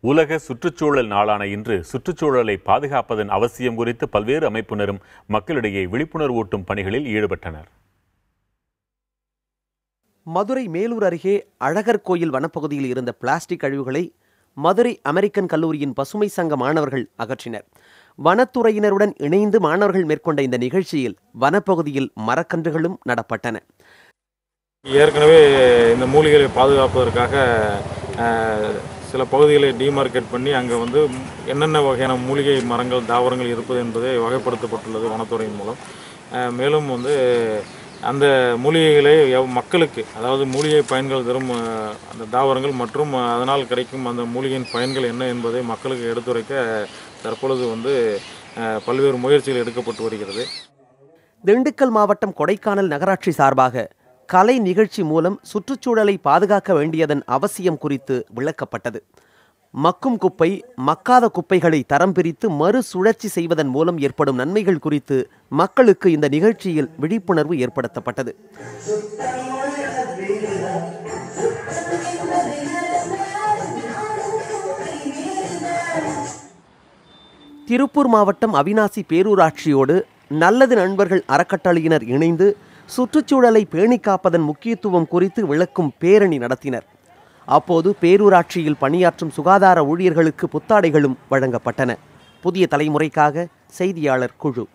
உலக சுற்றுச்சூழல் நாளான இன்று சுற்றுச்சூழலை பாதுகாப்பதன் அவசியம் குறித்து பல்வேறு அமைப்பினரும் மக்களிடையே விழிப்புணர்வூட்டும் பணிகளில் ஈடுபட்டனர். மதுரை மேலூர் அருகே அழகர் கோயில் வனப்பகுதியில் இருந்த பிளாஸ்டிக் கழிவுகளை மதுரை அமெரிக்கன் கல்லூரியின் பசுமை சங்க மாணவர்கள் அகற்றினர். வனத்துறையினருடன் இணைந்து மாணவர்கள் மேற்கொண்ட இந்த நிகழ்ச்சியில் வனப்பகுதியில் மரக்கன்றுகளும் நடப்பட்டன. ஏற்கனவே இந்த மூலிகைகளை பாதுகாப்பதற்காக சில பகுதிகளை டிமார்க்கெட் பண்ணி அங்கே என்னென்ன வகையான மூலிகை மரங்கள் தாவரங்கள் இருப்பது என்பதை வகைப்படுத்தப்பட்டுள்ளது வனத்துறையின் மூலம். மேலும் அந்த மூலிகைகளை மக்களுக்கு, அதாவது மூலிகை பயன்கள் தரும் அந்த தாவரங்கள் மற்றும் அதனால் கிடைக்கும் அந்த மூலிகையின் பயன்கள் என்ன என்பதை மக்களுக்கு எடுத்துரைக்க தற்பொழுது பல்வேறு முயற்சிகள் எடுக்கப்பட்டு வருகிறது. திண்டுக்கல் மாவட்டம் கொடைக்கானல் நகராட்சி சார்பாக கலை நிகழ்ச்சி மூலம் சுற்றுச்சூழலை பாதுகாக்க வேண்டியதன் அவசியம் குறித்து விளக்கப்பட்டது. மக்கும் குப்பை, மக்காத குப்பைகளை தரம் பிரித்து மறுசுழற்சி செய்வதன் மூலம் ஏற்படும் நன்மைகள் குறித்து மக்களுக்கு இந்த நிகழ்ச்சியில் விழிப்புணர்வு ஏற்படுத்தப்பட்டது. திருப்பூர் மாவட்டம் அவிநாசி பேரூராட்சியோடு நல்லது நண்பர்கள் அறக்கட்டளையினர் இணைந்து சுற்றுச்சூழலை பேணி காப்பதன் முக்கியத்துவம் குறித்து விளக்கும் பேரணி நடத்தினர். அப்போது பேரூராட்சியில் பணியாற்றும் சுகாதார ஊழியர்களுக்கு புத்தாடைகளும் வழங்கப்பட்டன. புதிய தலைமுறைக்காக செய்தியாளர் குழு.